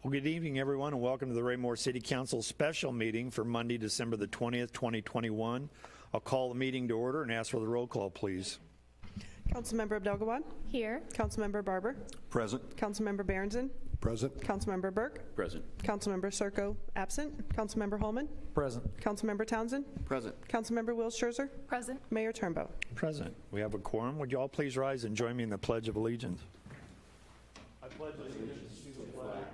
Well, good evening, everyone, and welcome to the Raymore City Council special meeting for Monday, December the 20th, 2021. I'll call the meeting to order and ask for the roll call, please. Councilmember Abdelgawad. Here. Councilmember Barber. Present. Councilmember Berenson. Present. Councilmember Burke. Present. Councilmember Circo, absent. Councilmember Holman. Present. Councilmember Townsend. Present. Councilmember Will Scherzer. Present. Mayor Turnbow. Present. We have a quorum. Would you all please rise and join me in the Pledge of Allegiance? I pledge allegiance to the flag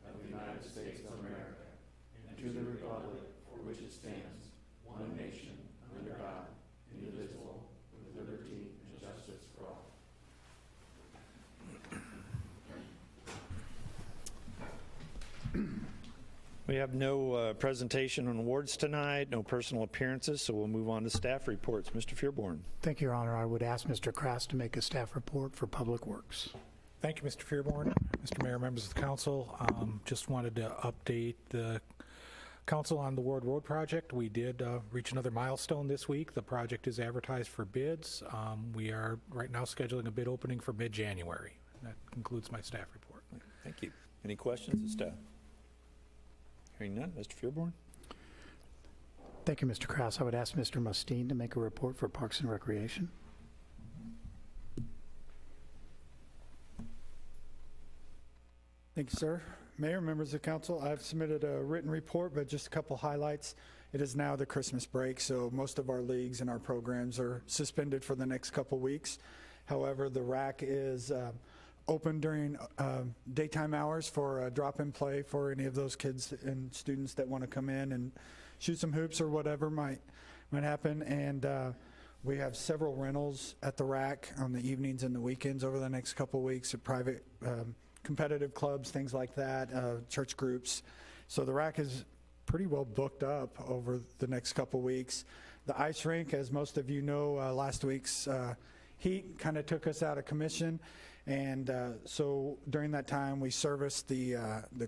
of the United States of America and to the republic for which it stands, one nation, under God, indivisible, with liberty and justice for all. We have no presentation on awards tonight, no personal appearances, so we'll move on to staff reports. Mr. Fearborn. Thank you, Your Honor. I would ask Mr. Krass to make a staff report for Public Works. Thank you, Mr. Fearborn. Mr. Mayor, members of the council, just wanted to update the council on the Ward Road project. We did reach another milestone this week. The project is advertised for bids. We are right now scheduling a bid opening for mid-January. That concludes my staff report. Thank you. Any questions of staff? Hearing none. Mr. Fearborn. Thank you, Mr. Krass. I would ask Mr. Mustine to make a report for Parks and Recreation. Thank you, sir. Mayor, members of council, I've submitted a written report, but just a couple highlights. It is now the Christmas break, so most of our leagues and our programs are suspended for the next couple weeks. However, the RAC is open during daytime hours for drop-in play for any of those kids and students that want to come in and shoot some hoops or whatever might happen. And we have several rentals at the RAC on the evenings and the weekends over the next couple weeks at private competitive clubs, things like that, church groups. So the RAC is pretty well booked up over the next couple weeks. The ice rink, as most of you know, last week's heat kind of took us out of commission. And so during that time, we serviced the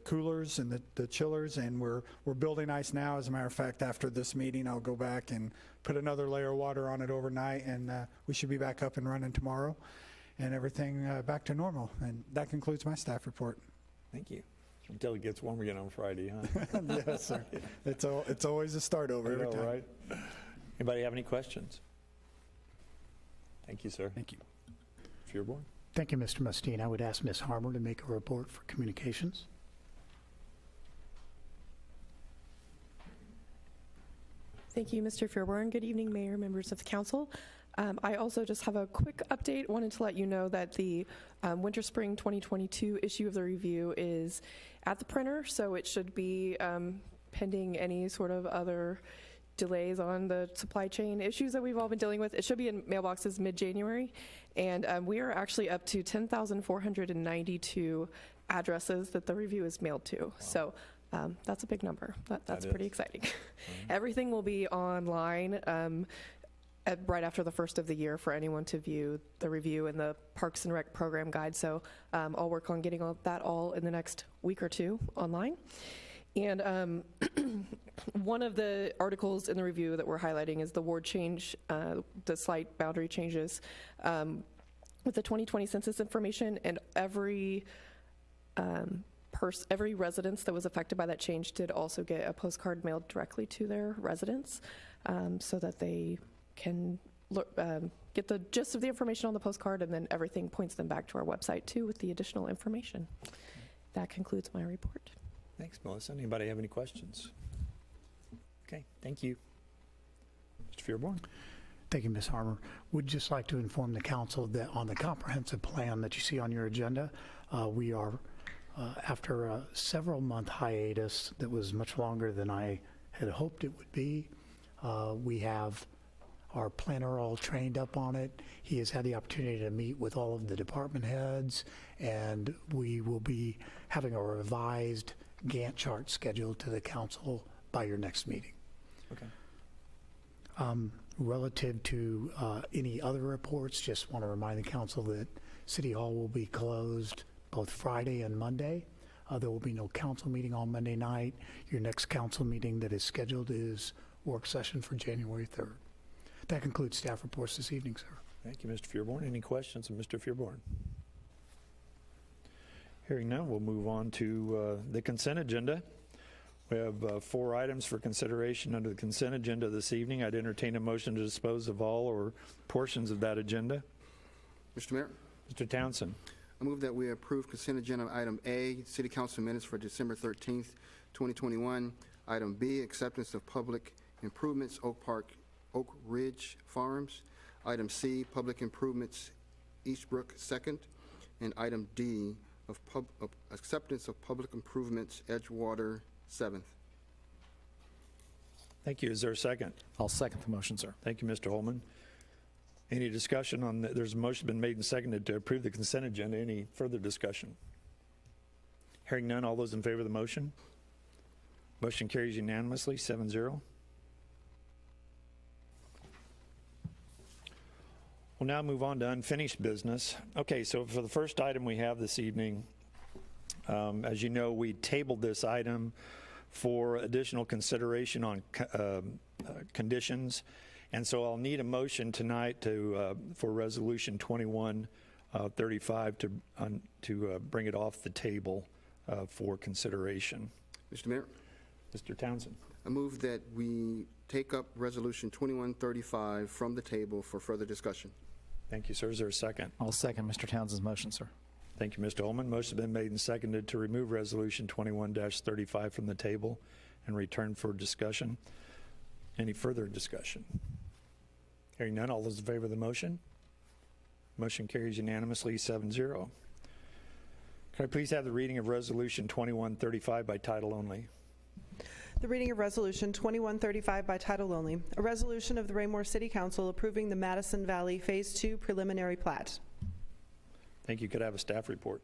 coolers and the chillers, and we're building ice now. As a matter of fact, after this meeting, I'll go back and put another layer of water on it overnight, and we should be back up and running tomorrow. And everything back to normal. And that concludes my staff report. Thank you. Until it gets warm again on Friday, huh? Yes, sir. It's always a start over every time. Right? Anybody have any questions? Thank you, sir. Thank you. Fearborn. Thank you, Mr. Mustine. I would ask Ms. Harmer to make a report for Communications. Thank you, Mr. Fearborn. Good evening, Mayor, members of the council. I also just have a quick update. Wanted to let you know that the Winter-Spring 2022 issue of the review is at the printer, so it should be pending any sort of other delays on the supply chain issues that we've all been dealing with. It should be in mailboxes mid-January, and we are actually up to 10,492 addresses that the review is mailed to. Wow. So that's a big number. That's pretty exciting. Everything will be online right after the first of the year for anyone to view the review and the Parks and Rec program guide. So I'll work on getting that all in the next week or two online. And one of the articles in the review that we're highlighting is the ward change, the slight boundary changes with the 2020 census information, and every residence that was affected by that change did also get a postcard mailed directly to their residence so that they can get the gist of the information on the postcard, and then everything points them back to our website too with the additional information. That concludes my report. Thanks, Melissa. Anybody have any questions? Okay, thank you. Mr. Fearborn. Thank you, Ms. Harmer. Would just like to inform the council that on the comprehensive plan that you see on your agenda, we are, after a several-month hiatus that was much longer than I had hoped it would be, we have our planner all trained up on it. He has had the opportunity to meet with all of the department heads, and we will be having a revised Gantt chart scheduled to the council by your next meeting. Okay. Relative to any other reports, just want to remind the council that City Hall will be closed both Friday and Monday. There will be no council meeting on Monday night. Your next council meeting that is scheduled is work session for January 3rd. That concludes staff reports this evening, sir. Thank you, Mr. Fearborn. Any questions of Mr. Fearborn? Hearing none, we'll move on to the consent agenda. We have 4 items for consideration under the consent agenda this evening. I'd entertain a motion to dispose of all or portions of that agenda. Mr. Mayor, Mr. Townsend. I move that we approve consent agenda item A, City Council minutes for December 13th, 2021. Item B, acceptance of public improvements, Oak Ridge Farms. Item C, public improvements, Eastbrook 2nd. And item D, of acceptance of public improvements, Edgewater 7th. Thank you. Is there a second? I'll second the motion, sir. Thank you, Mr. Holman. Any discussion on there's a motion been made and seconded to approve the consent agenda. Any further discussion? Hearing none, all those in favor of the motion? Motion carries unanimously, 7-0. We'll now move on to unfinished business. Okay, so for the first item we have this evening, as you know, we tabled this item for additional consideration on conditions. And so I'll need a motion tonight for Resolution 2135 to bring it off the table for consideration. Mr. Mayor, Mr. Townsend. I move that we take up Resolution 2135 from the table for further discussion. Thank you, sir. Is there a second? I'll second Mr. Townsend's motion, sir. Thank you, Mr. Holman. Motion has been made and seconded to remove Resolution 21-35 from the table and return for discussion. Any further discussion? Hearing none, all those in favor of the motion? Motion carries unanimously, 7-0. Can I please have the reading of Resolution 2135 by title only? The reading of Resolution 2135 by title only, a resolution of the Raymore City Council approving the Madison Valley Phase 2 preliminary plat. Thank you. Could I have a staff report?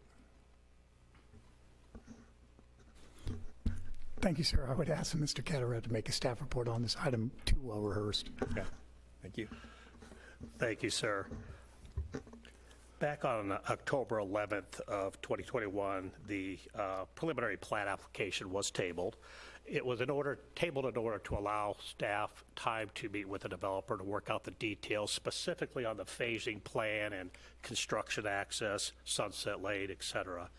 Thank you, sir. I would ask Mr. Catterat to make a staff report on this item too well rehearsed. Okay. Thank you. Thank you, sir. Back on October 11th of 2021, the preliminary plat application was tabled. It was tabled in order to allow staff time to meet with the developer to work out the details, specifically on the phasing plan and construction access, Sunset Lane, et cetera.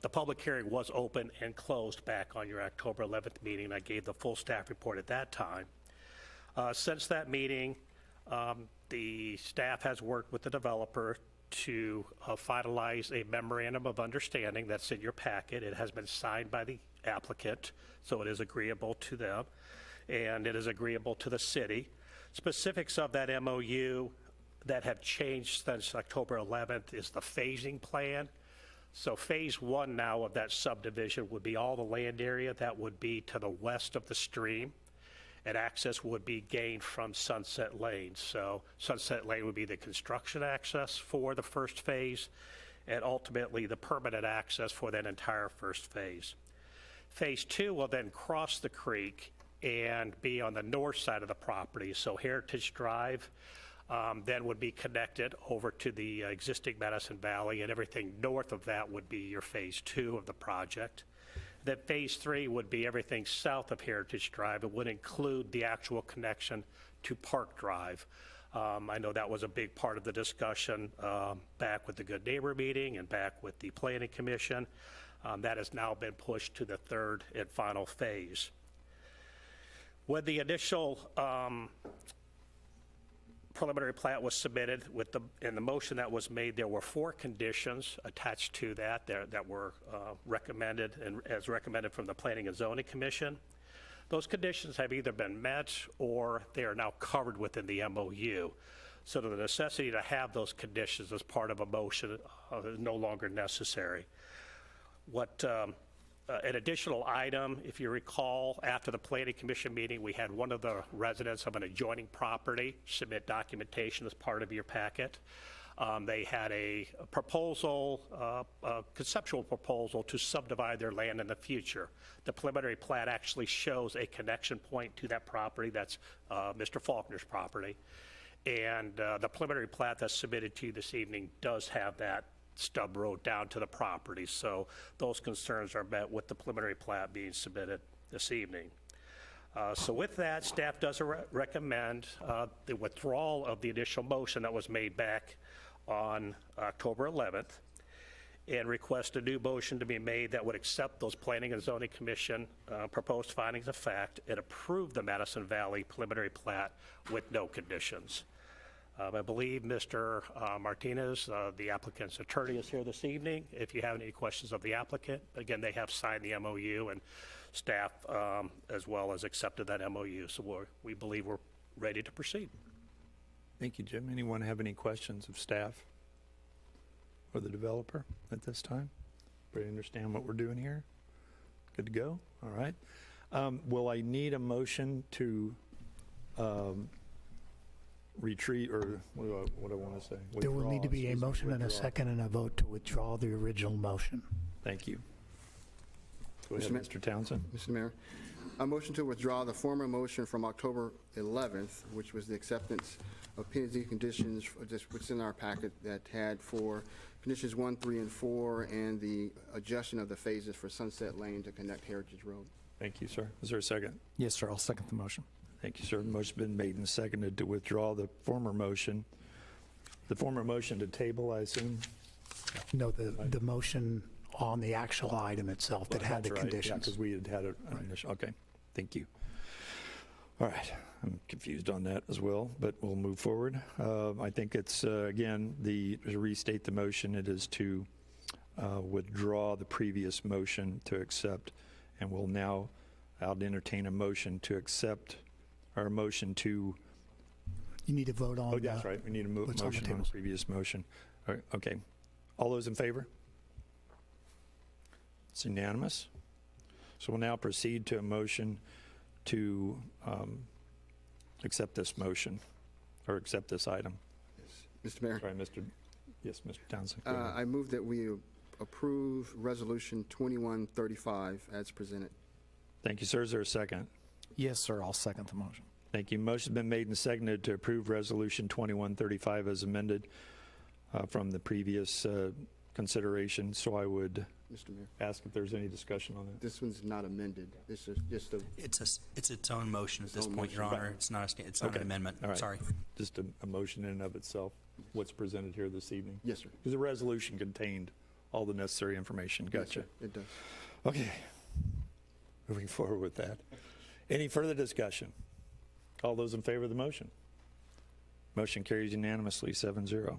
The public hearing was open and closed back on your October 11th meeting. I gave the full staff report at that time. Since that meeting, the staff has worked with the developer to finalize a memorandum of understanding that's in your packet. It has been signed by the applicant, so it is agreeable to them, and it is agreeable to the city. Specifics of that MOU that have changed since October 11th is the phasing plan. So phase 1 now of that subdivision would be all the land area that would be to the west of the stream, and access would be gained from Sunset Lane. So Sunset Lane would be the construction access for the first phase, and ultimately the permanent access for that entire first phase. Phase 2 will then cross the creek and be on the north side of the property. So Heritage Drive then would be connected over to the existing Madison Valley, and everything north of that would be your phase 2 of the project. Then phase 3 would be everything south of Heritage Drive. It would include the actual connection to Park Drive. I know that was a big part of the discussion back with the Good Neighbor meeting and back with the Planning Commission. That has now been pushed to the third and final phase. When the initial preliminary plat was submitted in the motion that was made, there were 4 conditions attached to that were recommended, and as recommended from the Planning and Zoning Commission. Those conditions have either been met or they are now covered within the MOU. So the necessity to have those conditions as part of a motion is no longer necessary. An additional item, if you recall, after the Planning Commission meeting, we had one of the residents of an adjoining property submit documentation as part of your packet. They had a proposal, a conceptual proposal to subdivide their land in the future. The preliminary plat actually shows a connection point to that property. That's Mr. Faulkner's property. And the preliminary plat that's submitted to you this evening does have that stub road down to the property. So those concerns are met with the preliminary plat being submitted this evening. So with that, staff does recommend the withdrawal of the initial motion that was made back on October 11th. and request a new motion to be made that would accept those Planning and Zoning Commission proposed findings of fact and approve the Madison Valley preliminary plat with no conditions. I believe Mr. Martinez, the applicant's attorney, is here this evening. If you have any questions of the applicant, again, they have signed the MOU, and staff as well as accepted that MOU. So we believe we're ready to proceed. Thank you, Jim. Anyone have any questions of staff or the developer at this time? Everybody understand what we're doing here? Good to go? All right. Will I need a motion to retreat, or what do I want to say? There will need to be a Withdraw, motion and a withdraw. second and a vote to withdraw the original motion. Thank you. Go ahead, Mr. Ma- Mr. Townsend. Mr. Mayor, a motion to withdraw the former motion from October 11th, which was the acceptance of P&Z conditions, what's in our packet that had for conditions 1, 3, and 4, and the adjustment of the phases for Sunset Lane to connect Heritage Road. Thank you, sir. Is there a second? Yes, sir. I'll second the motion. Thank you, sir. The motion's been made and seconded to withdraw the former motion. The former motion to table, I assume? No, the motion on the actual item itself that had the conditions. Because we had an initial, okay, thank you. All right, I'm confused on that as well, but we'll move forward. I think it's, again, to restate the motion, it is to withdraw the previous motion to accept, and we'll now, I'll entertain a motion to accept, or a motion to, You need to vote on. oh, that's right, we need a what's on the motion on the tables. previous motion. All right, okay, all those in favor? It's unanimous. So we'll now proceed to a motion to accept this motion, or accept this item. Mr. Mayor, Sorry, yes, Mr. Townsend. go ahead. I move that we approve Resolution 2135 as presented. Thank you, sir. Is there a second? Yes, sir. I'll second the motion. Thank you. Motion's been made and seconded to approve Resolution 2135 as amended from the previous consideration. So I would Mr. Mayor, ask if there's any discussion on that. this one's not amended. This is just a, It's its own motion at this own point, Your motion. Honor. It's not it's not Okay. an amendment. All right. Sorry. Just a motion in and of itself, what's presented here this evening. yes, sir. Because the resolution contained all the necessary information. Yes, Gotcha. sir. It does. Okay. Moving forward with that. Any further discussion? All those in favor of the motion? Motion carries unanimously, 7-0.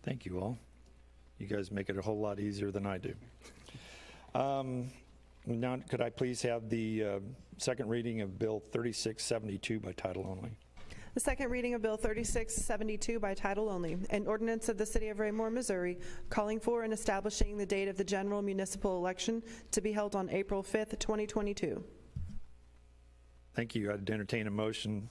Thank you all. You guys make it a whole lot easier than I do. Now, could I please have the second reading of Bill 3672 by title only? The second reading of Bill 3672 by title only, an ordinance of the City of Raymore, Missouri, calling for and establishing the date of the general municipal election to be held on April 5th, 2022. Thank you. I'd entertain a motion.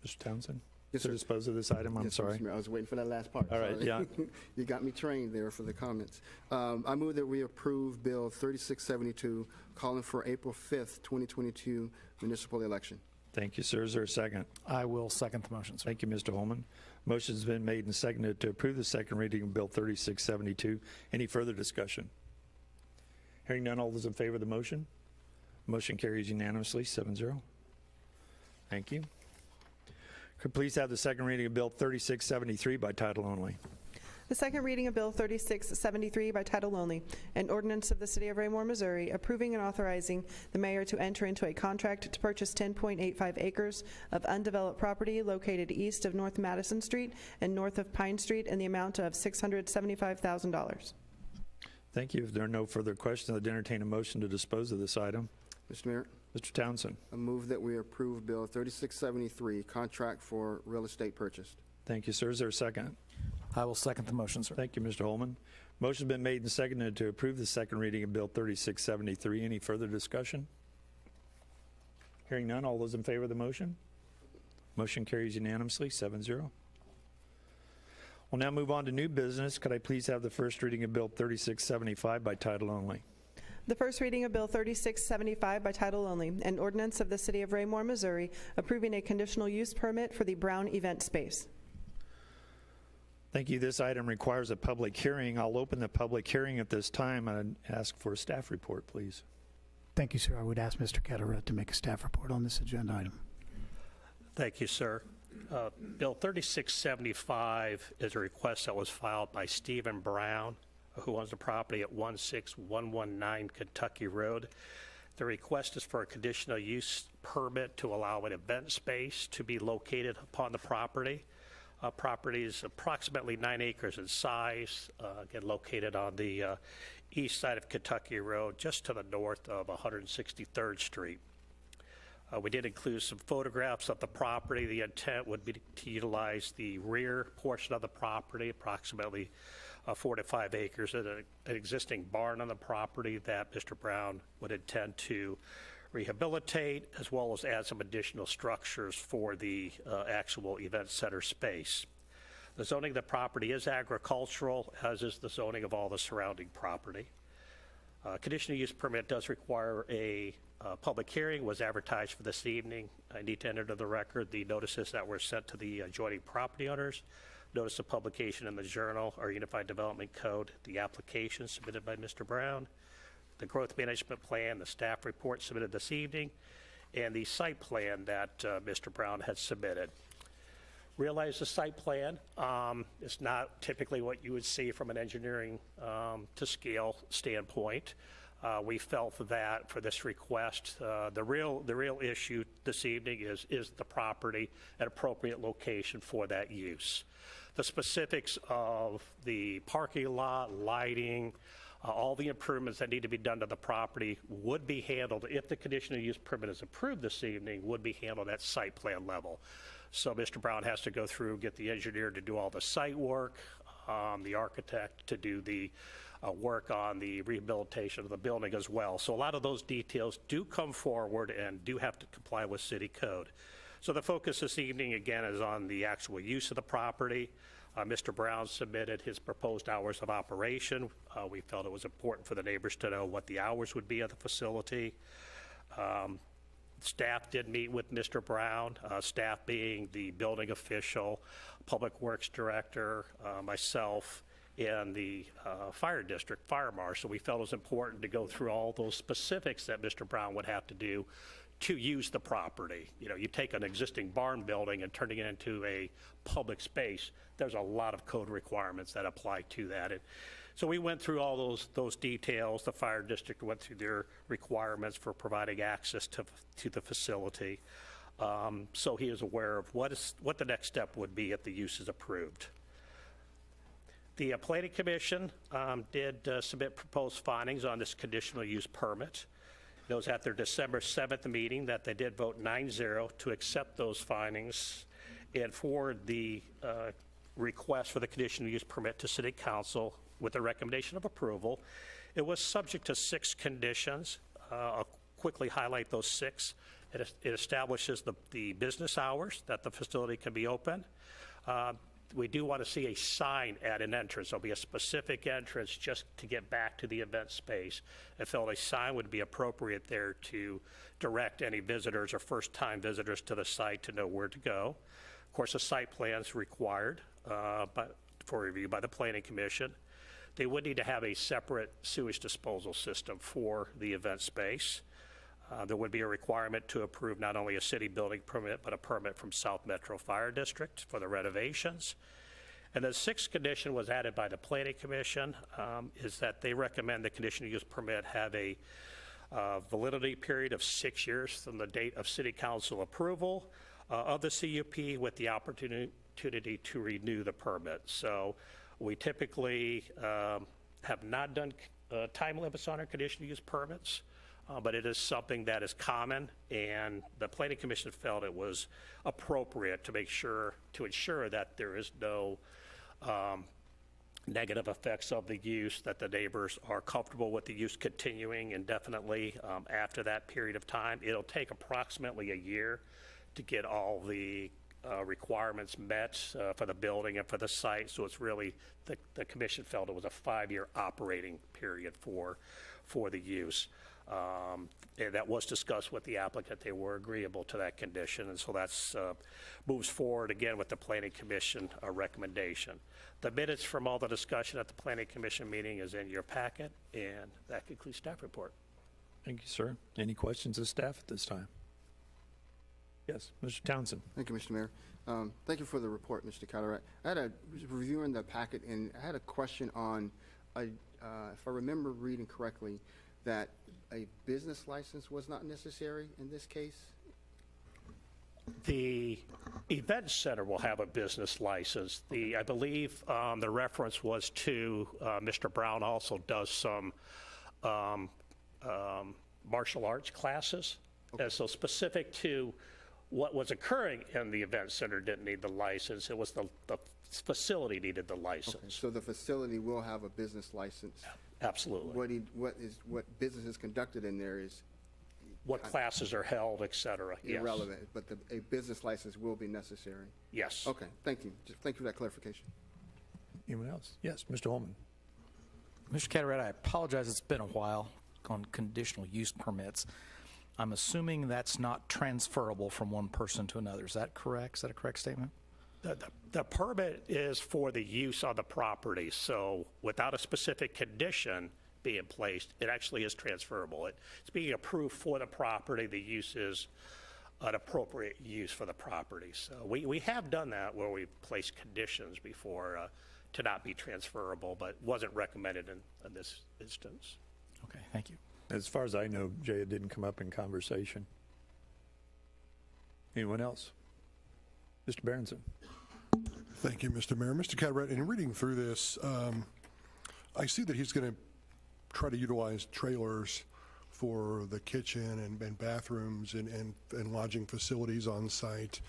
Mr. Townsend? Yes, To sir. dispose of this item? I'm Yes, sorry. Mr. Mayor, I was waiting for that last part. All right, Sorry. yeah. You got me trained there for the comments. I move that we approve Bill 3672, calling for April 5th, 2022 municipal election. Thank you, sir. Is there a second? I will second the motion, sir. Thank you, Mr. Holman. Motion's been made and seconded to approve the second reading of Bill 3672. Any further discussion? Hearing none, all those in favor of the motion? Motion carries unanimously, 7-0. Thank you. Could please have the second reading of Bill 3673 by title only? The second reading of Bill 3673 by title only, an ordinance of the City of Raymore, Missouri, approving and authorizing the mayor to enter into a contract to purchase 10.85 acres of undeveloped property located east of North Madison Street and north of Pine Street in the amount of $675,000. Thank you. If there are no further questions, I'd entertain a motion to dispose of this item. Mr. Mayor, Mr. Townsend? I move that we approve Bill 3673, contract for real estate purchase. Thank you, sir. Is there a second? I will second the motion, sir. Thank you, Mr. Holman. Motion's been made and seconded to approve the second reading of Bill 3673. Any further discussion? Hearing none, all those in favor of the motion? Motion carries unanimously, 7-0. We'll now move on to new business. Could I please have the first reading of Bill 3675 by title only? The first reading of Bill 3675 by title only, an ordinance of the City of Raymore, Missouri, approving a conditional use permit for the Brown Event Space. Thank you. This item requires a public hearing. I'll open the public hearing at this time and ask for a staff report, please. Thank you, sir. I would ask Mr. Ketterer to make a staff report on this agenda item. Thank you, sir. Bill 3675 is a request that was filed by Stephen Brown, who owns the property at 16119 Kentucky Road. The request is for a conditional use permit to allow an event space to be located upon the property. Property is approximately 9 acres in size, again located on the east side of Kentucky Road, just to the north of 163rd Street. We did include some photographs of the property. The intent would be to utilize the rear portion of the property, approximately 4 to 5 acres, and an existing barn on the property that Mr. Brown would intend to rehabilitate, as well as add some additional structures for the actual event center space. The zoning of the property is agricultural, as is the zoning of all the surrounding property. Conditional use permit does require a public hearing, was advertised for this evening. I need to enter into the record the notices that were sent to the adjoining property owners, notice of publication in the Journal or Unified Development Code, the application submitted by Mr. Brown, the growth management plan, the staff report submitted this evening, and the site plan that Mr. Brown had submitted. Realize the site plan is not typically what you would see from an engineering to scale standpoint. We felt that for this request, the real issue this evening is the property, an appropriate location for that use. The specifics of the parking lot, lighting, all the improvements that need to be done to the property would be handled, if the conditional use permit is approved this evening, would be handled at site plan level. So Mr. Brown has to go through, get the engineer to do all the site work, the architect to do the work on the rehabilitation of the building as well. So a lot of those details do come forward and do have to comply with city code. So the focus this evening, again, is on the actual use of the property. Mr. Brown submitted his proposed hours of operation. We felt it was important for the neighbors to know what the hours would be at the facility. Staff did meet with Mr. Brown, staff being the building official, public works director, myself, and the fire district fire marshal. We felt it was important to go through all those specifics that Mr. Brown would have to do to use the property. You know, you take an existing barn building and turning it into a public space, there's a lot of code requirements that apply to that. So we went through all those details. The fire district went through their requirements for providing access to the facility. So he is aware of what the next step would be if the use is approved. The Planning Commission did submit proposed findings on this conditional use permit. It was at their December 7th meeting that they did vote 9-0 to accept those findings and forward the request for the conditional use permit to City Council with a recommendation of approval. It was subject to 6 conditions. I'll quickly highlight those 6. It establishes the business hours that the facility can be open. We do want to see a sign at an entrance. There'll be a specific entrance just to get back to the event space. I felt a sign would be appropriate there to direct any visitors or first-time visitors to the site to know where to go. Of course, a site plan is required for review by the Planning Commission. They would need to have a separate sewage disposal system for the event space. There would be a requirement to approve not only a city building permit, but a permit from South Metro Fire District for the renovations. And the 6th condition was added by the Planning Commission, is that they recommend the conditional use permit have a validity period of 6 years from the date of City Council approval of the CUP, with the opportunity to renew the permit. So we typically have not done time limits on our conditional use permits. But it is something that is common, and the Planning Commission felt it was appropriate to ensure that there is no negative effects of the use, that the neighbors are comfortable with the use continuing indefinitely after that period of time. It'll take approximately a year to get all the requirements met for the building and for the site. So it's really, the commission felt it was a 5-year operating period for the use. And that was discussed with the applicant. They were agreeable to that condition, and so that's moves forward again with the Planning Commission recommendation. The minutes from all the discussion at the Planning Commission meeting is in your packet, and that concludes staff report. Thank you, sir. Any questions of staff at this time? Yes, Mr. Townsend. Thank you, Mr. Mayor. Thank you for the report, Mr. Carteret. I had was reviewing the packet, and I had a question on, if I remember reading correctly, that a business license was not necessary in this case? The event center will have a business license. I believe the reference was to Mr. Brown also does some martial arts classes. And so specific to what was occurring in the event center didn't need the license. It was the facility needed the license. So the facility will have a business license? Absolutely. What business is conducted in there is What classes are held, et cetera. Yes. irrelevant, but a business license will be necessary? Yes. Okay, thank you. Thank you for that clarification. Anyone else? Yes, Mr. Holman. Mr. Carteret, I apologize, it's been a while on conditional use permits. I'm assuming that's not transferable from one person to another. Is that correct? Is that a correct statement? The permit is for the use on the property, so without a specific condition being placed, it actually is transferable. It's being approved for the property. The use is an appropriate use for the property. So we have done that where we placed conditions before to not be transferable, but wasn't recommended in this instance. Okay, thank you. As far as I know, Jay, it didn't come up in conversation. Anyone else? Mr. Berenson. Thank you, Mr. Mayor. Mr. Carteret, in reading through this, I see that he's going to try to utilize trailers for the kitchen and bathrooms and lodging facilities on site.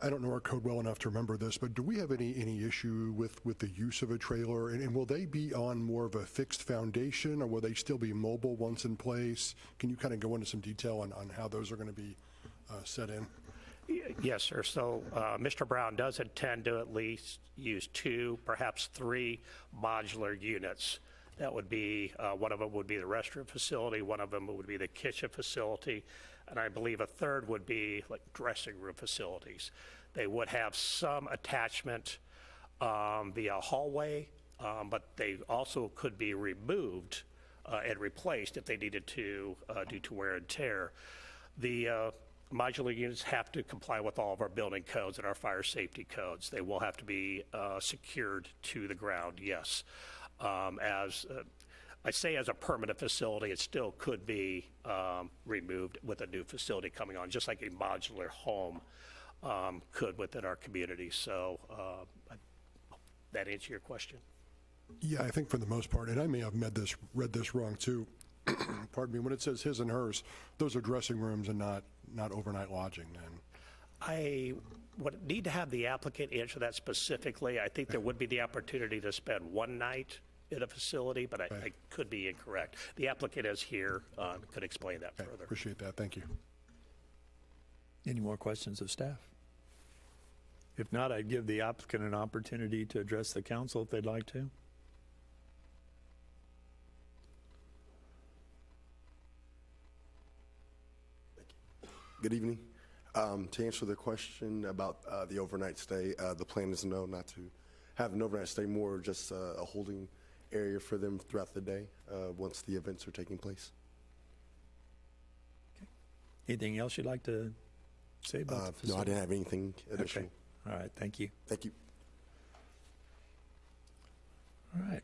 I don't know our code well enough to remember this, but do we have any issue with the use of a trailer? And will they be on more of a fixed foundation, or will they still be mobile once in place? Can you kind of go into some detail on how those are going to be set in? Yes, sir. So Mr. Brown does intend to at least use 2, perhaps 3 modular units. That would be, one of them would be the restroom facility, one of them would be the kitchen facility, and I believe a third would be like dressing room facilities. They would have some attachment via hallway, but they also could be removed and replaced if they needed to due to wear and tear. The modular units have to comply with all of our building codes and our fire safety codes. They will have to be secured to the ground, yes. As I say, as a permanent facility, it still could be removed with a new facility coming on, just like a modular home could within our community. So that answer your question? Yeah, I think for the most part, and I may have read this wrong too. Pardon me. When it says his and hers, those are dressing rooms and not overnight lodging. Then I would need to have the applicant answer that specifically. I think there would be the opportunity to spend one night in a facility, but I could be incorrect. The applicant is here, could explain that further. Appreciate that. Thank you. Any more questions of staff? If not, I'd give the applicant an opportunity to address the council if they'd like to. Good evening. To answer the question about the overnight stay, the plan is no, not to have an overnight stay, more just a holding area for them throughout the day once the events are taking place. Okay. Anything else you'd like to say about the facility? No, I didn't have anything additional. Okay. All right. Thank you. Thank you. All right.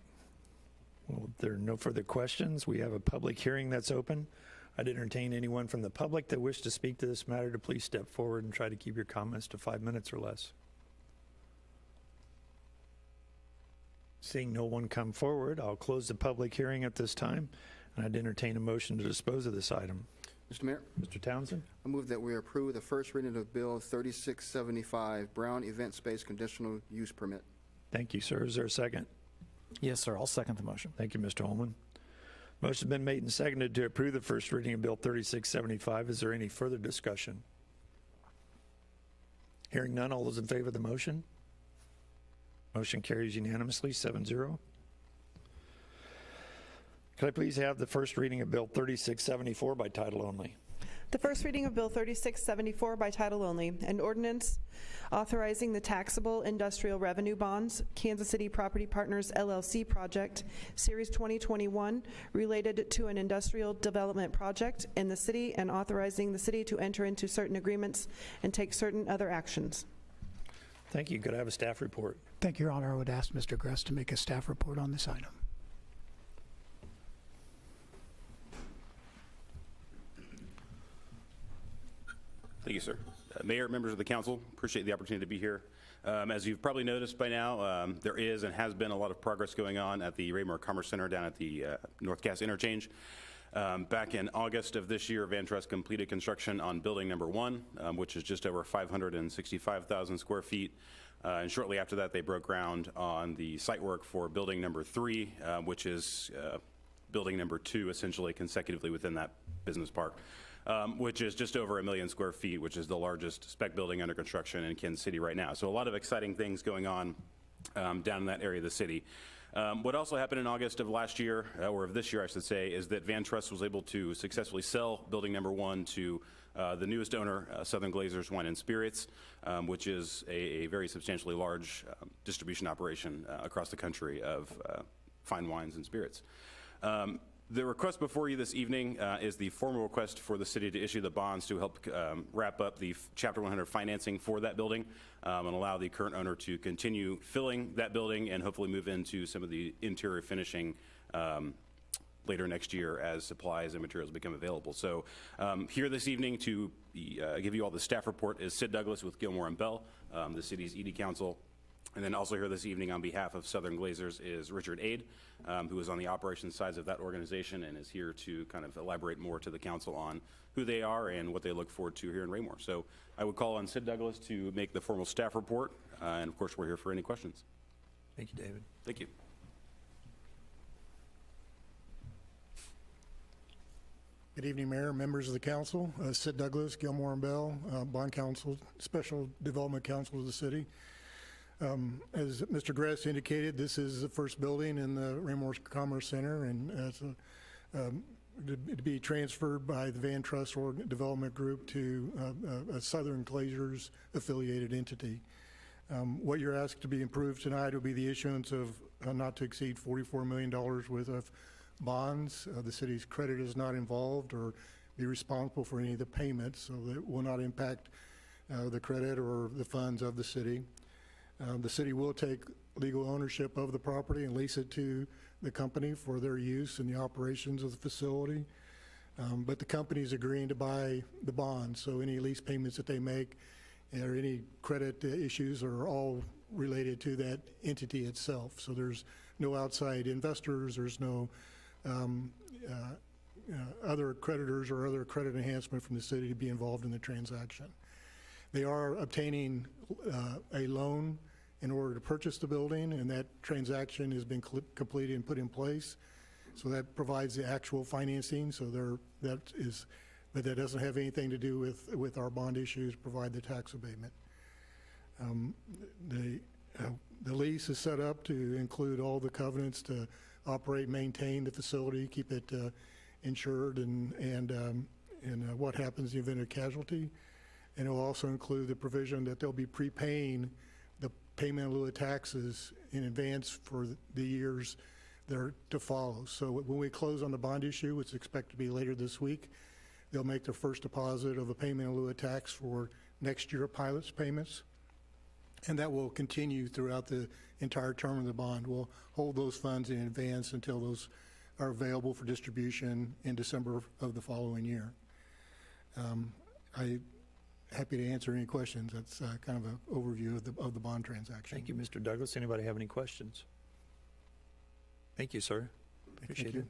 Well, if there are no further questions, we have a public hearing that's open. I'd entertain anyone from the public that wish to speak to this matter to please step forward and try to keep your comments to 5 minutes or less. Seeing no one come forward, I'll close the public hearing at this time, and I'd entertain a motion to dispose of this item. Mr. Mayor, Mr. Townsend? I move that we approve the first reading of Bill 3675, Brown Event Space Conditional Use Permit. Thank you, sir. Is there a second? Yes, sir, I'll second the motion. Thank you, Mr. Holman. Motion's been made and seconded to approve the first reading of Bill 3675. Is there any further discussion? Hearing none, all those in favor of the motion? Motion carries unanimously, 7-0. Could I please have the first reading of Bill 3674 by title only? The first reading of Bill 3674 by title only, an ordinance authorizing the taxable industrial revenue bonds, Kansas City Property Partners LLC project, Series 2021, related to an industrial development project in the city and authorizing the city to enter into certain agreements and take certain other actions. Thank you. Could I have a staff report? Thank you, Your Honor. I would ask Mr. Gress to make a staff report on this item. Thank you, sir. Mayor, members of the council, appreciate the opportunity to be here. As you've probably noticed by now, there is and has been a lot of progress going on at the Raymore Commerce Center down at the North Cass Interchange. Back in August of this year, Van Trust completed construction on building number 1, which is just over 565,000 square feet. And shortly after that, they broke ground on the site work for building number 3, which is building number 2, essentially consecutively within that business park. Which is just over 1 million square feet, which is the largest spec building under construction in Kansas City right now. So a lot of exciting things going on down in that area of the city. What also happened in August of last year, or of this year, I should say, is that Van Trust was able to successfully sell building number 1 to the newest owner, Southern Glazers Wine and Spirits, which is a very substantially large distribution operation across the country of fine wines and spirits. The request before you this evening is the formal request for the city to issue the bonds to help wrap up the Chapter 100 financing for that building and allow the current owner to continue filling that building and hopefully move into some of the interior finishing later next year as supplies and materials become available. So here this evening to give you all the staff report is Sid Douglas with Gilmore and Bell, the city's ED council. And then also here this evening on behalf of Southern Glazers is Richard Aid, who is on the operations side of that organization and is here to kind of elaborate more to the council on who they are and what they look forward to here in Raymore. So I would call on Sid Douglas to make the formal staff report, and of course we're here for any questions. Thank you, David. Thank you. Good evening, Mayor, members of the council. Sid Douglas, Gilmore and Bell, Bond Counsel, Special Development Counsel of the city. As Mr. Gress indicated, this is the first building in the Raymore Commerce Center, and it's to be transferred by the Van Trust Development Group to a Southern Glazers affiliated entity. What you're asked to be approved tonight will be the issuance of not to exceed $44 million worth of bonds. The city's credit is not involved or be responsible for any of the payments, so that will not impact the credit or the funds of the city. The city will take legal ownership of the property and lease it to the company for their use in the operations of the facility. But the company is agreeing to buy the bonds, so any lease payments that they make or any credit issues are all related to that entity itself. So there's no outside investors, there's no other creditors or other credit enhancement from the city to be involved in the transaction. They are obtaining a loan in order to purchase the building, and that transaction has been completed and put in place. So that provides the actual financing. So but that doesn't have anything to do with our bond issues, provide the tax abatement. The lease is set up to include all the covenants to operate, maintain the facility, keep it insured, and what happens in the event of casualty. And it will also include the provision that they'll be prepaying the payment in lieu of taxes in advance for the years that are to follow. So when we close on the bond issue, which is expected to be later this week, they'll make their first deposit of a payment in lieu of tax for next year pilot's payments. And that will continue throughout the entire term of the bond. We'll hold those funds in advance until those are available for distribution in December of the following year. Happy to answer any questions. That's kind of an overview of the bond transaction. Thank you, Mr. Douglas. Anybody have any questions? Thank you, sir. Appreciate it.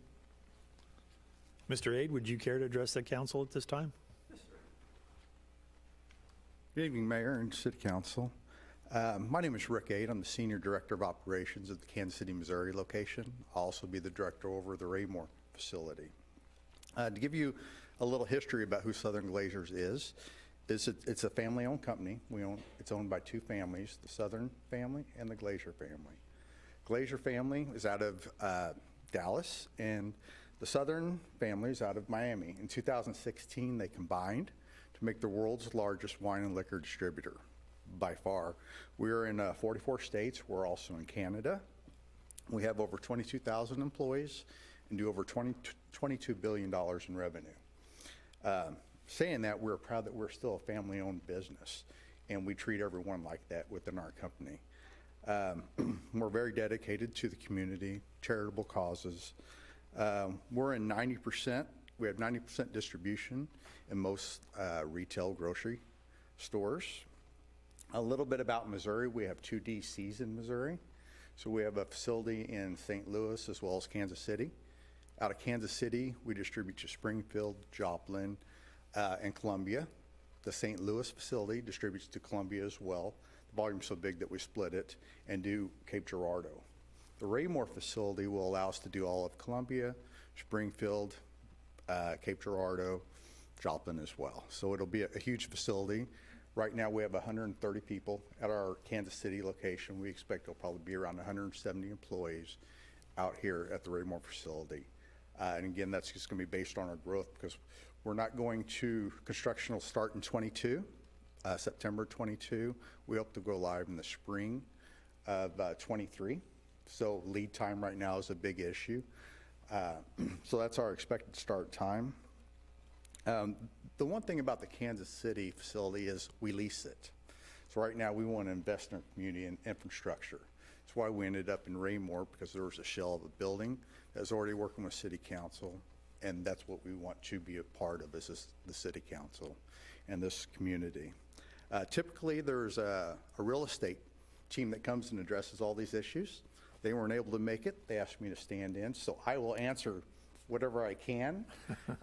Mr. Aid, would you care to address the council at this time? Good evening, Mayor and City Council. My name is Rick Aid. I'm the Senior Director of Operations at the Kansas City, Missouri location. I'll also be the Director over the Raymore facility. To give you a little history about who Southern Glazers is it's a family-owned company. It's owned by two families, the Southern family and the Glazer family. Glazer family is out of Dallas, and The Southern family is out of Miami. In 2016, they combined to make the world's largest wine and liquor distributor by far. We are in 44 states. We're also in Canada. We have over 22,000 employees and do over $22 billion in revenue. Saying that, we're proud that we're still a family-owned business, and we treat everyone like that within our company. We're very dedicated to the community, charitable causes. We're in 90%. We have 90% distribution in most retail grocery stores. A little bit about Missouri. We have 2 DCs in Missouri. So we have a facility in St. Louis as well as Kansas City. Out of Kansas City, we distribute to Springfield, Joplin, and Columbia. The St. Louis facility distributes to Columbia as well. The volume's so big that we split it and do Cape Girardeau. The Raymore facility will allow us to do all of Columbia, Springfield, Cape Girardeau, Joplin as well. So it'll be a huge facility. Right now we have 130 people at our Kansas City location. We expect there'll probably be around 170 employees out here at the Raymore facility. And again, that's just going to be based on our growth because we're not going to, construction will start in 22, September 22. We hope to go live in the spring of 23. So lead time right now is a big issue. So that's our expected start time. The one thing about the Kansas City facility is we lease it. So right now we want to invest in our community and infrastructure. That's why we ended up in Raymore, because there was a shell of a building that's already working with city council, and that's what we want to be a part of, is the city council and this community. Typically there's a real estate team that comes and addresses all these issues. They weren't able to make it. They asked me to stand in, so I will answer whatever I can.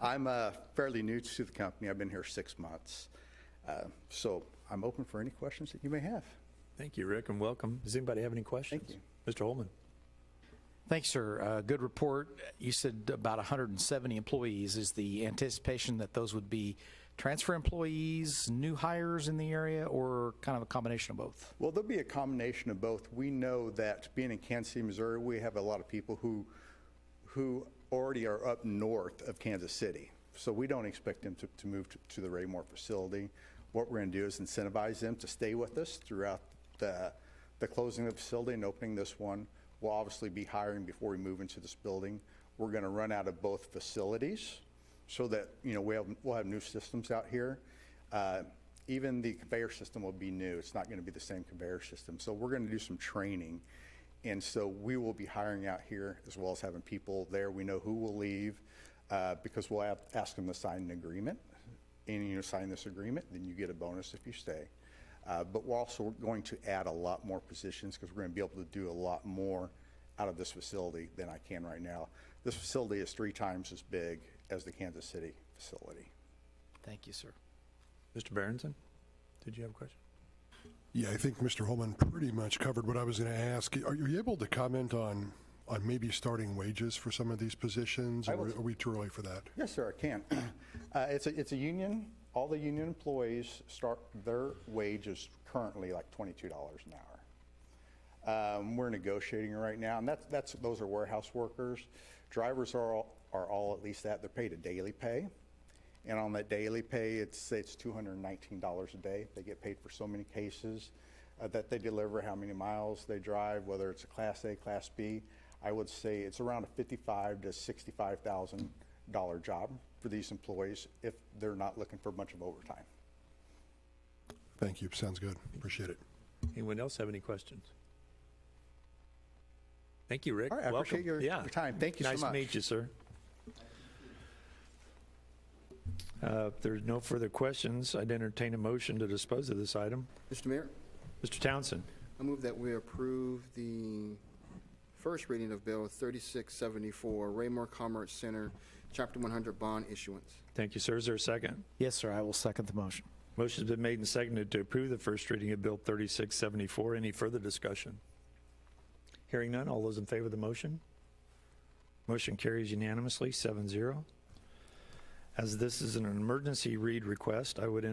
I'm fairly new to the company. I've been here 6 months. So I'm open for any questions that you may have. Thank you, Rick, and welcome. Does anybody have any questions? Thank Mr. Holman. Thanks, sir. Good report. You said about 170 employees. Is the anticipation that those would be transfer employees, new hires in the area, or kind of a combination of both? Well, there'll be a combination of both. We know that being in Kansas City, Missouri, we have a lot of people who already are up north of Kansas City. So we don't expect them to move to the Raymore facility. What we're going to do is incentivize them to stay with us throughout the closing of the facility and opening this one. We'll obviously be hiring before we move into this building. We're going to run out of both facilities so that, you know, we'll have new systems out here. Even the conveyor system will be new. It's not going to be the same conveyor system. So we're going to do some training. And so we will be hiring out here as well as having people there. We know who will leave because we'll ask them to sign an agreement. And you sign this agreement, then you get a bonus if you stay. But we're also going to add a lot more positions because we're going to be able to do a lot more out of this facility than I can right now. This facility is 3 times as big as the Kansas City facility. Thank you, sir. Mr. Berenson, did you have a question? Yeah, I think Mr. Holman pretty much covered what I was going to ask. Are you able to comment on maybe starting wages for some of these positions, or are we too early for that? Yes, sir, I can. It's a union. All the union employees start, their wage is currently like $22 an hour. We're negotiating right now, and those are warehouse workers. Drivers are all at least that. They're paid a daily pay. And on that daily pay, it's $219 a day. They get paid for so many cases that they deliver, how many miles they drive, whether it's a Class A, Class B. I would say it's around a $55,000 to $65,000 job for these employees if they're not looking for a bunch of overtime. Thank you. Sounds good. Appreciate it. Anyone else have any questions? Thank you, Rick. All right, I welcome. appreciate your time. Thank you so much. Nice to meet you, sir. If there's no further questions, I'd entertain a motion to dispose of this item. Mr. Mayor, Mr. Townsend. I move that we approve the first reading of Bill 3674, Raymore Commerce Center, Chapter 100 bond issuance. Thank you, sir. Is there a second? Yes, sir. I will second the motion. Motion's been made and seconded to approve the first reading of Bill 3674. Any further discussion? Hearing none, all those in favor of the motion? Motion carries unanimously, 7-0. As this is an emergency read request, I would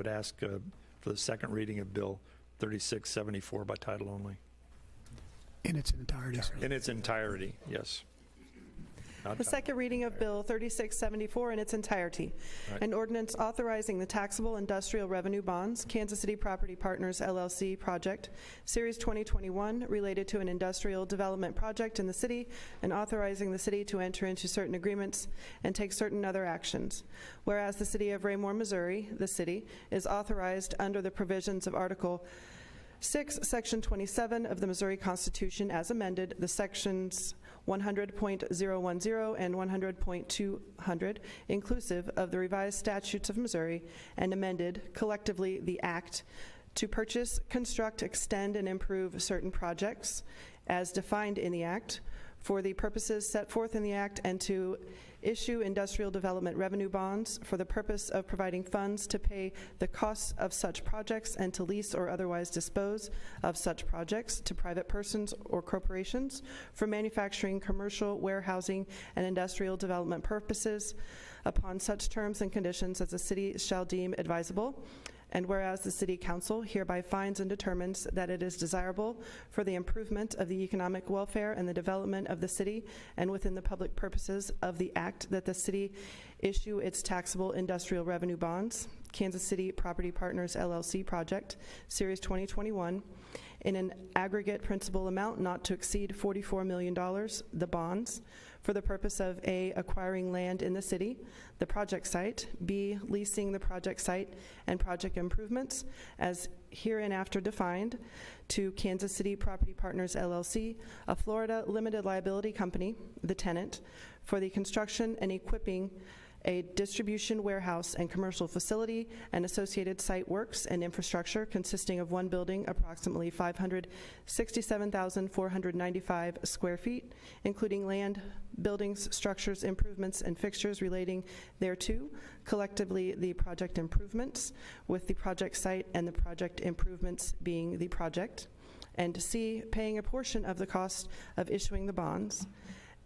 ask for the second reading of Bill 3674 by title only. In its entirety, sir. In its entirety, yes. The second reading of Bill 3674 in its entirety. An ordinance authorizing the taxable industrial revenue bonds, Kansas City Property Partners LLC project, Series 2021, related to an industrial development project in the city, and authorizing the city to enter into certain agreements and take certain other actions. Whereas the city of Raymore, Missouri, the city, is authorized under the provisions of Article 6, Section 27 of the Missouri Constitution as amended, the sections 100.010 and 100.200, inclusive of the revised statutes of Missouri, and amended collectively the Act to purchase, construct, extend, and improve certain projects as defined in the Act for the purposes set forth in the Act, and to issue industrial development revenue bonds for the purpose of providing funds to pay the costs of such projects and to lease or otherwise dispose of such projects to private persons or corporations for manufacturing, commercial, warehousing, and industrial development purposes upon such terms and conditions as the city shall deem advisable. And whereas the City Council hereby finds and determines that it is desirable for the improvement of the economic welfare and the development of the city and within the public purposes of the Act that the city issue its taxable industrial revenue bonds, Kansas City Property Partners LLC project, Series 2021, in an aggregate principal amount not to exceed $44 million, the bonds, for the purpose of A, acquiring land in the city, the project site, B, leasing the project site and project improvements as hereinafter defined, to Kansas City Property Partners LLC, a Florida limited liability company, the tenant, for the construction and equipping a distribution warehouse and commercial facility and associated site works and infrastructure consisting of one building, approximately 567,495 square feet, including land, buildings, structures, improvements, and fixtures relating thereto, collectively the project improvements, with the project site and the project improvements being the project, and C, paying a portion of the cost of issuing the bonds.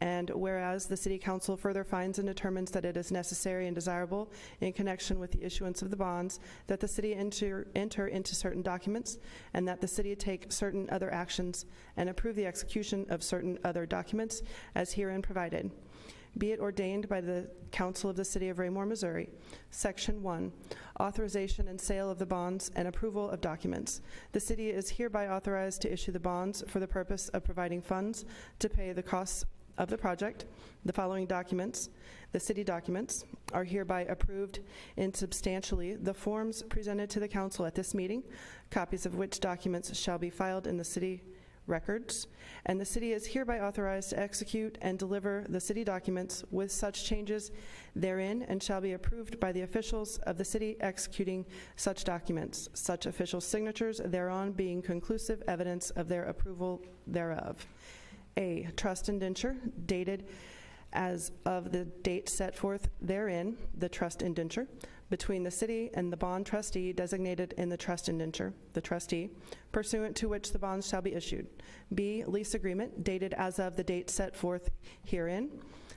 And whereas the City Council further finds and determines that it is necessary and desirable in connection with the issuance of the bonds that the city enter into certain documents, and that the city take certain other actions and approve the execution of certain other documents as herein provided. Be it ordained by the Council of the City of Raymore, Missouri. Section 1, authorization and sale of the bonds and approval of documents. The city is hereby authorized to issue the bonds for the purpose of providing funds to pay the costs of the project. The following documents, the city documents, are hereby approved in substantially the forms presented to the council at this meeting, copies of which documents shall be filed in the city records, and the city is hereby authorized to execute and deliver the city documents with such changes therein, and shall be approved by the officials of the city executing such documents, such official signatures thereon being conclusive evidence of their approval thereof. A, trust indenture dated as of the date set forth therein, the trust indenture, between the city and the bond trustee designated in the trust indenture, the trustee, pursuant to which the bonds shall be issued. B, lease agreement dated as of the date set forth herein,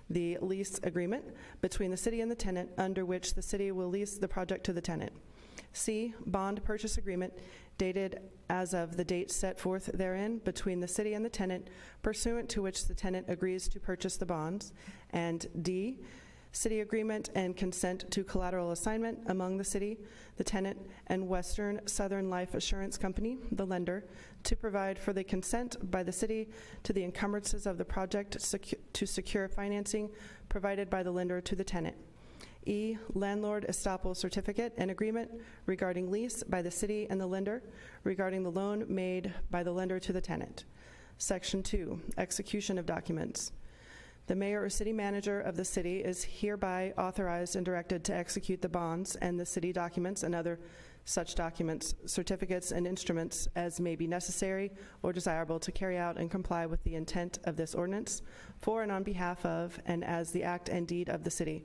the lease agreement between the city and the tenant under which the city will lease the project to the tenant. C, bond purchase agreement dated as of the date set forth therein between the city and the tenant, pursuant to which the tenant agrees to purchase the bonds. And D, city agreement and consent to collateral assignment among the city, the tenant, and Western Southern Life Assurance Company, the lender, to provide for the consent by the city to the encumbrances of the project to secure financing provided by the lender to the tenant. E, landlord estoppel certificate and agreement regarding lease by the city and the lender regarding the loan made by the lender to the tenant. Section 2, execution of documents. The mayor or city manager of the city is hereby authorized and directed to execute the bonds and the city documents and other such documents, certificates, and instruments as may be necessary or desirable to carry out and comply with the intent of this ordinance for and on behalf of and as the act and deed of the city.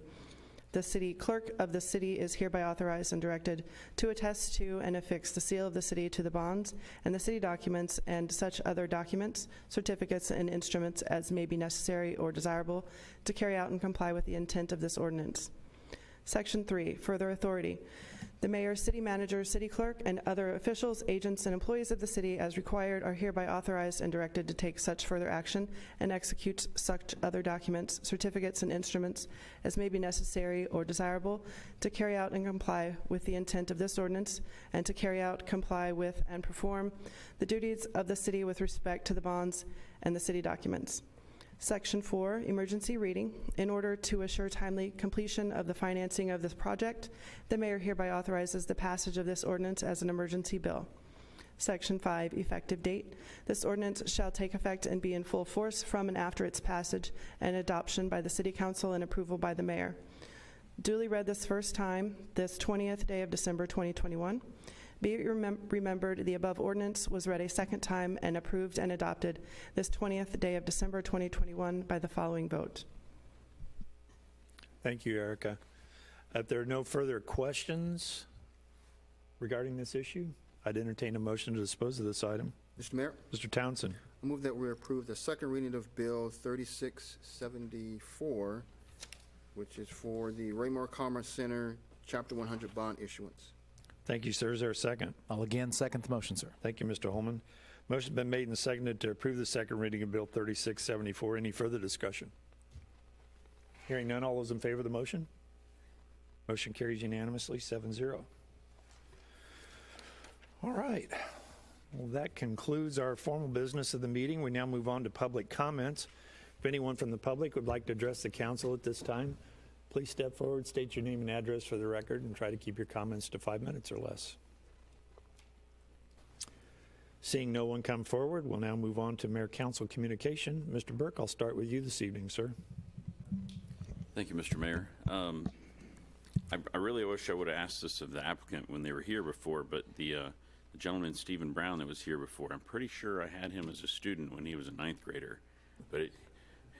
The city clerk of the city is hereby authorized and directed to attest to and affix the seal of the city to the bonds and the city documents and such other documents, certificates, and instruments as may be necessary or desirable to carry out and comply with the intent of this ordinance. Section 3, further authority. The mayor, city manager, city clerk, and other officials, agents, and employees of the city as required are hereby authorized and directed to take such further action and execute such other documents, certificates, and instruments as may be necessary or desirable to carry out and comply with the intent of this ordinance and to carry out, comply with, and perform the duties of the city with respect to the bonds and the city documents. Section 4, emergency reading. In order to assure timely completion of the financing of this project, the mayor hereby authorizes the passage of this ordinance as an emergency bill. Section 5, effective date. This ordinance shall take effect and be in full force from and after its passage and adoption by the City Council and approval by the mayor. Duly read this first time, this 20th day of December 2021. Be it remembered, the above ordinance was read a second time and approved and adopted this 20th day of December 2021 by the following vote. Thank you, Erica. If there are no further questions regarding this issue, I'd entertain a motion to dispose of this item. Mr. Mayor, Mr. Townsend. I move that we approve the second reading of Bill 3674, which is for the Raymore Commerce Center Chapter 100 bond issuance. Thank you, sir. Is there a second? I'll again second the motion, sir. Thank you, Mr. Holman. Motion's been made and seconded to approve the second reading of Bill 3674. Any further discussion? Hearing none, all those in favor of the motion? Motion carries unanimously, 7-0. All right. Well, that concludes our formal business of the meeting. We now move on to public comments. If anyone from the public would like to address the council at this time, please step forward, state your name and address for the record, and try to keep your comments to 5 minutes or less. Seeing no one come forward, we'll now move on to mayor-council communication. Mr. Burke, I'll start with you this evening, sir. Thank you, Mr. Mayor. I really wish I would have asked this of the applicant when they were here before, but the gentleman, Stephen Brown, that was here before, I'm pretty sure I had him as a student when he was a 9th grader, but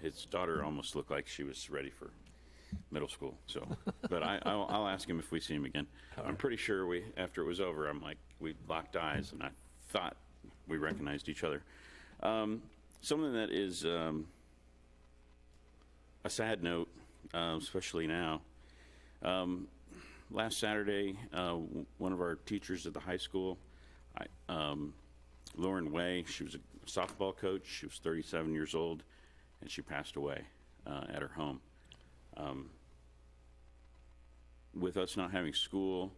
his daughter almost looked like she was ready for middle school. So, but I'll ask him if we see him again. I'm pretty sure after it was over, we locked eyes and I thought we recognized each other. Something that is a sad note, especially now. Last Saturday, one of our teachers at the high school, Lauren Way, she was a softball coach. She was 37 years old, and she passed away at her home. With us not having school,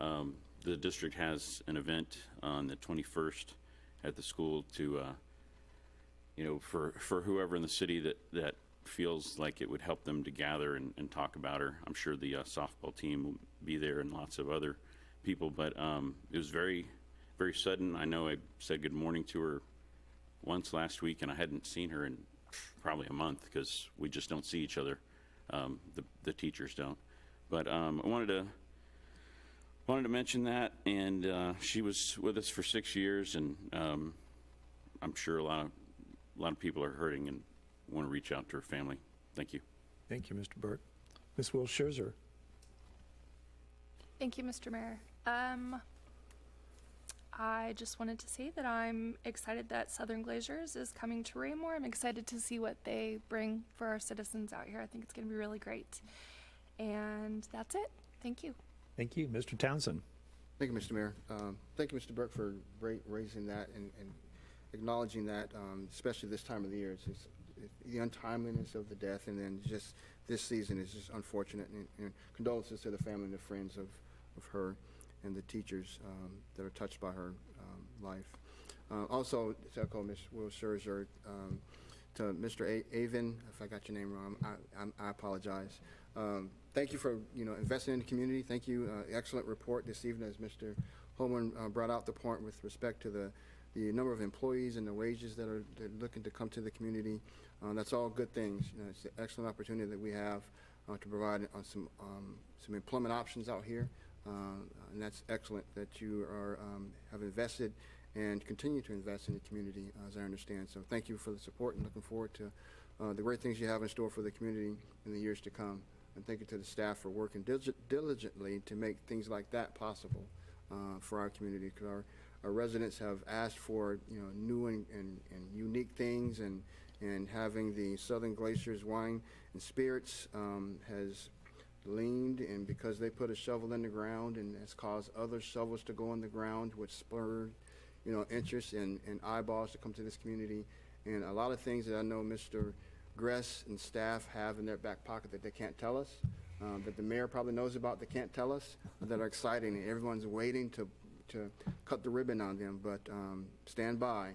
the district has an event on the 21st at the school to, for whoever in the city that feels like it would help them to gather and talk about her. I'm sure the softball team will be there and lots of other people, but it was very, very sudden. I know I said good morning to her once last week, and I hadn't seen her in probably a month because we just don't see each other. The teachers don't. But I wanted to mention that, and she was with us for 6 years, and I'm sure a lot of people are hurting and want to reach out to her family. Thank you. Thank you, Mr. Burke. Ms. Will Scherzer. Thank you, Mr. Mayor. I just wanted to say that I'm excited that Southern Glaciers is coming to Raymore. I'm excited to see what they bring for our citizens out here. I think it's going to be really great. And that's it. Thank you. Thank you. Mr. Townsend. Thank you, Mr. Mayor. Thank you, Mr. Burke, for raising that and acknowledging that, especially this time of the year. It's the untimeliness of the death, and then just this season is just unfortunate. And condolences to the family and the friends of her and the teachers that are touched by her life. Also, to echo Ms. Will Scherzer, to Mr. Avon, if I got your name wrong, I apologize. Thank you for investing in the community. Thank you. Excellent report this evening, as Mr. Holman brought out the point with respect to the number of employees and the wages that are looking to come to the community. That's all good things. It's an excellent opportunity that we have to provide some employment options out here, and that's excellent that you have invested and continue to invest in the community, as I understand. So thank you for the support, and looking forward to the great things you have in store for the community in the years to come. And thank you to the staff for working diligently to make things like that possible for our community, because our residents have asked for new and unique things, and having the Southern Glaciers Wine and Spirits has leaned, and because they put a shovel in the ground, and it's caused other shovels to go in the ground, which spurred, interest and eyeballs to come to this community. And a lot of things that I know Mr. Gress and staff have in their back pocket that they can't tell us, that the mayor probably knows about, they can't tell us, that are exciting, and everyone's waiting to cut the ribbon on them. But stand by,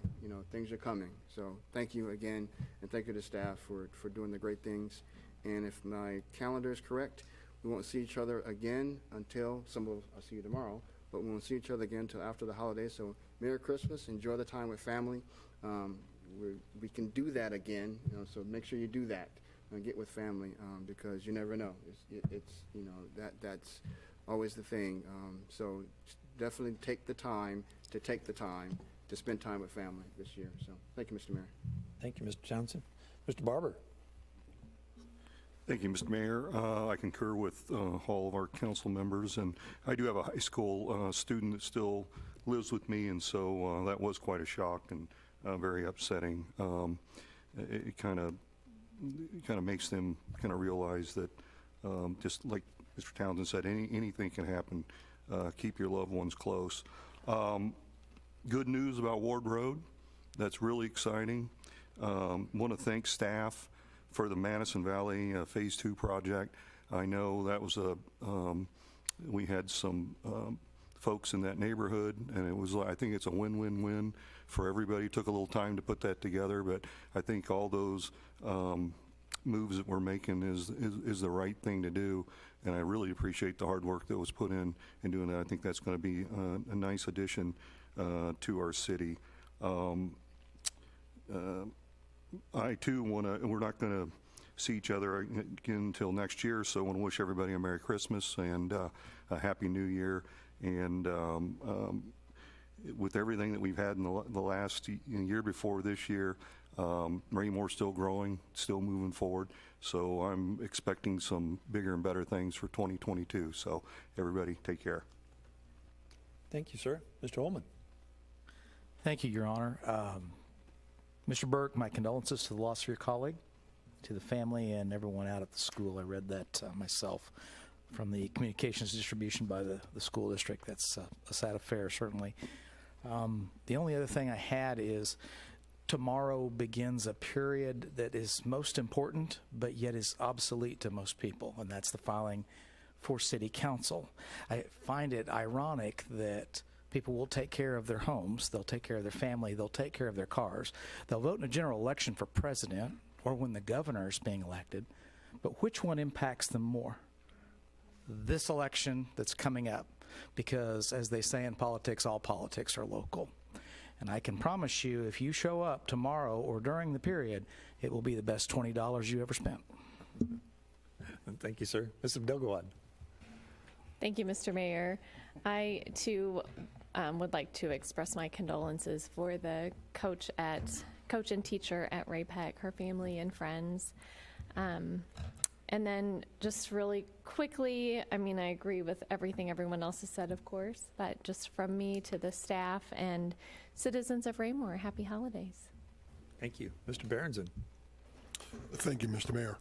things are coming. So thank you again, and thank you to staff for doing the great things. And if my calendar is correct, we won't see each other again until, I'll see you tomorrow, but we won't see each other again until after the holidays. So Merry Christmas, enjoy the time with family. We can do that again, so make sure you do that and get with family, because you never know. That's always the thing. So definitely take the time to spend time with family this year. So thank you, Mr. Mayor. Thank you, Mr. Townsend. Mr. Barber. Thank you, Mr. Mayor. I concur with all of our council members, and I do have a high school student that still lives with me, and so that was quite a shock and very upsetting. It kind of makes them kind of realize that, just like Mr. Townsend said, anything can happen. Keep your loved ones close. Good news about Ward Road. That's really exciting. Want to thank staff for the Madison Valley Phase 2 project. I know that was we had some folks in that neighborhood, and I think it's a win-win-win for everybody. It took a little time to put that together, but I think all those moves that we're making is the right thing to do, and I really appreciate the hard work that was put in doing that. I think that's going to be a nice addition to our city. I too we're not going to see each other again until next year, so I want to wish everybody a Merry Christmas and a Happy New Year. And with everything that we've had in the last year before this year, Raymore's still growing, still moving forward. So I'm expecting some bigger and better things for 2022. So everybody take care. Thank you, sir. Mr. Holman. Thank you, Your Honor. Mr. Burke, my condolences to the loss of your colleague, to the family, and everyone out at the school. I read that myself from the communications distribution by the school district. That's a sad affair, certainly. The only other thing I had is tomorrow begins a period that is most important, but yet is obsolete to most people, and that's the filing for city council. I find it ironic that people will take care of their homes, they'll take care of their family, they'll take care of their cars, they'll vote in a general election for president or when the governor is being elected, but which one impacts them more? This election that's coming up, because as they say in politics, all politics are local. And I can promise you, if you show up tomorrow or during the period, it will be the best $20 you ever spent. Thank you, sir. Ms. Abdelgawad. Thank you, Mr. Mayor. I, too, would like to express my condolences for the coach and teacher at Ray-Pec, her family and friends. And then just really quickly, I agree with everything everyone else has said, of course, but just from me to the staff and citizens of Raymore, happy holidays. Thank you. Mr. Berenson. Thank you, Mr. Mayor.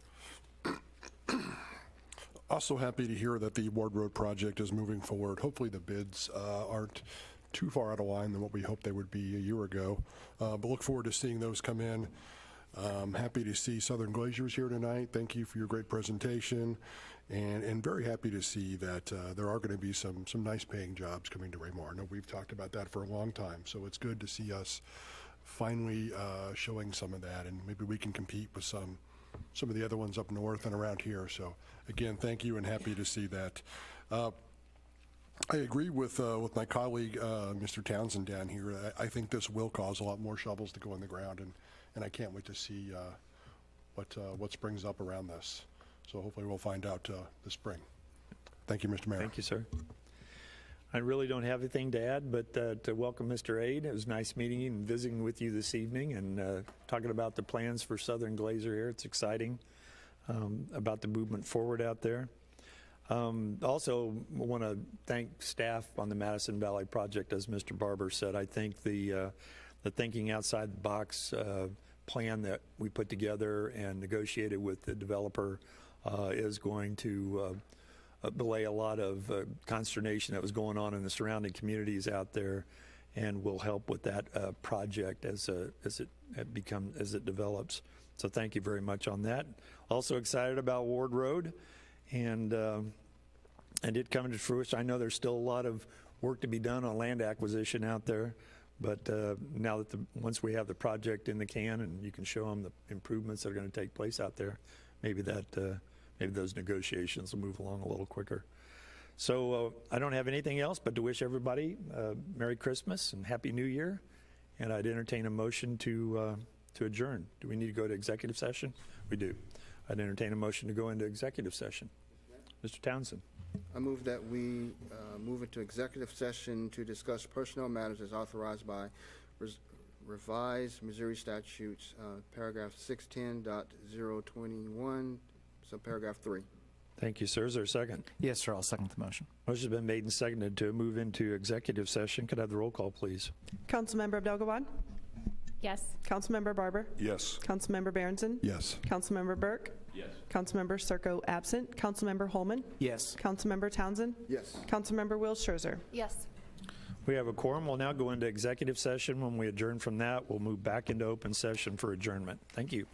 Also happy to hear that the Ward Road project is moving forward. Hopefully the bids aren't too far out of line than what we hoped they would be a year ago, but look forward to seeing those come in. Happy to see Southern Glaciers here tonight. Thank you for your great presentation, and very happy to see that there are going to be some nice paying jobs coming to Raymore. I know we've talked about that for a long time, so it's good to see us finally showing some of that, and maybe we can compete with some of the other ones up north and around here. So again, thank you, and happy to see that. I agree with my colleague, Mr. Townsend down here. I think this will cause a lot more shovels to go in the ground, and I can't wait to see what springs up around this. So hopefully we'll find out this spring. Thank you, Mr. Mayor. Thank you, sir. I really don't have anything to add, but to welcome Mr. Aid. It was nice meeting you and visiting with you this evening and talking about the plans for Southern Glacier here. It's exciting about the movement forward out there. Also want to thank staff on the Madison Valley project. As Mr. Barber said, I think the thinking outside the box plan that we put together and negotiated with the developer is going to belay a lot of consternation that was going on in the surrounding communities out there, and will help with that project as it develops. So thank you very much on that. Also excited about Ward Road and it coming to fruition. I know there's still a lot of work to be done on land acquisition out there, but now that once we have the project in the can and you can show them the improvements that are going to take place out there, maybe those negotiations will move along a little quicker. So I don't have anything else but to wish everybody Merry Christmas and Happy New Year, and I'd entertain a motion to adjourn. Do we need to go to executive session? We do. I'd entertain a motion to go into executive session. Mr. Townsend. I move that we move into executive session to discuss personnel matters as authorized by revised Missouri statutes, paragraph 610.021, subparagraph 3. Thank you, sir. Is there a second? Yes, sir. I'll second the motion. Motion's been made and seconded to move into executive session. Could I have the roll call, please? Councilmember Abdelgawad? Yes. Councilmember Barber? Yes. Councilmember Berenson? Yes. Councilmember Burke? Yes. Councilmember Circo absent. Councilmember Holman? Yes. Councilmember Townsend? Yes. Councilmember Will Scherzer? Yes. We have a quorum. We'll now go into executive session. When we adjourn from that, we'll move back into open session for adjournment. Thank you.